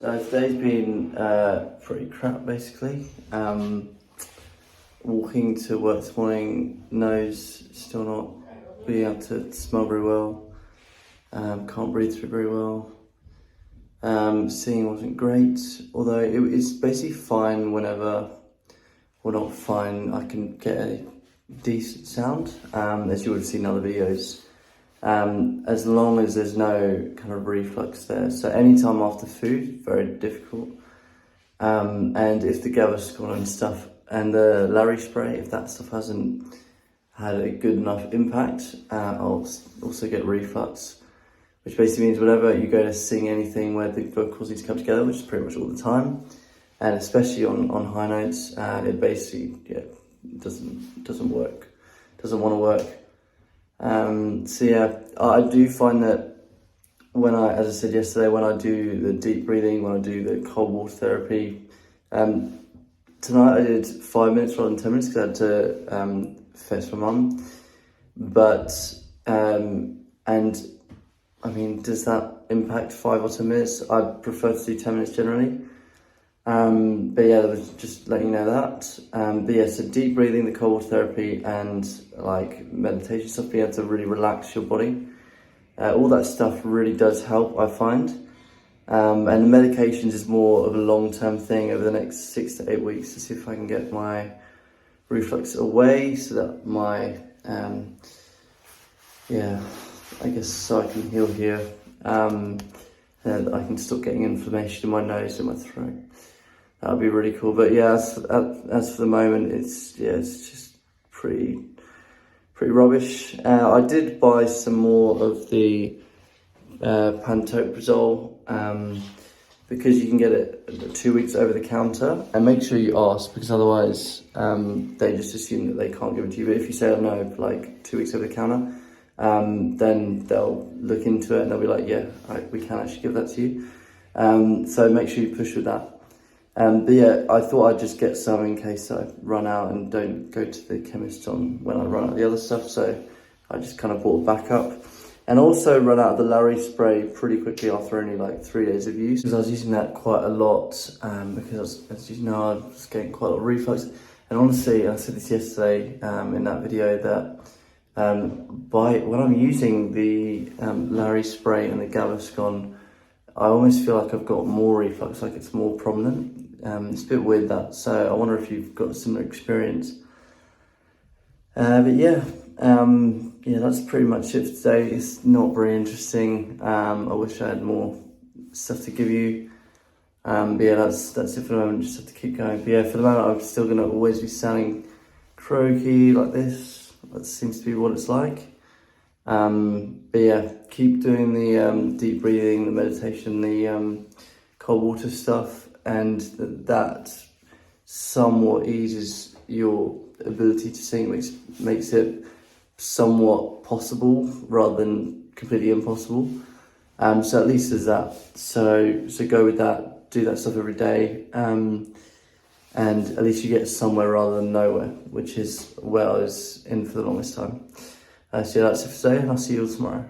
So today's been pretty crap basically. Walking to work this morning, nose still not being able to smell very well, can't breathe through very well. Seeing wasn't great, although it's basically fine whenever, well not fine, I can get a decent sound, as you would have seen in other videos. As long as there's no kind of reflux there. So anytime after food, very difficult. And if the Gaviscon and stuff and the Larry spray, if that stuff hasn't had a good enough impact, I'll also get reflux, which basically means whenever you go to sing anything where the vocals need to come together, which is pretty much all the time, and especially on high notes, it basically doesn't work, doesn't want to work. So yeah, I do find that when as I said yesterday, when I do the deep breathing, when I do the cold water therapy, tonight I did 5 minutes rather than 10 minutes because I had to fetch my mum. But, and I mean, does that impact 5 or 10 minutes? I prefer to do 10 minutes generally. But yeah, that was just letting you know that. But yeah, so deep breathing, the cold water therapy, and like meditation stuff, being able to really relax your body. All that stuff really does help, I find. And the medications is more of a long-term thing over the next 6 to 8 weeks to see if I can get my reflux away so that my, I guess so I can heal here. And I can stop getting inflammation in my nose and my throat. That would be really cool. But yeah, as for the moment, it's just pretty rubbish. I did buy some more of the pantoprazole because you can get it 2 weeks over the counter, and make sure you ask, because otherwise they just assume that they can't give it to you. But if you say, oh no, like 2 weeks over the counter, then they'll look into it and they'll be like, yeah, we can actually give that to you. So make sure you push with that. But yeah, I thought I'd just get some in case I run out and don't go to the chemist when I run out of the other stuff. So I just kind of bought back up, and also run out of the Larry spray pretty quickly after only like 3 days of use, because I was using that quite a lot, because as you know, I was getting quite a lot of reflux. And honestly, I said this yesterday in that video, that when I'm using the Larry spray and the Gaviscon, I almost feel like I've got more reflux, like it's more prominent. It's a bit weird that, so I wonder if you've got a similar experience. But yeah, that's pretty much it for today. It's not very interesting. I wish I had more stuff to give you. But yeah, that's it for the moment. Just have to keep going. But yeah, for the moment, I'm still gonna always be sounding croaky like this. That seems to be what it's like. But yeah, keep doing the deep breathing, the meditation, the cold water stuff, and that somewhat eases your ability to sing, makes it somewhat possible rather than completely impossible. So at least there's that. So go with that, do that stuff every day, and at least you get somewhere rather than nowhere, which is where I was in for the longest time. So yeah, that's it for today, and I'll see you all tomorrow.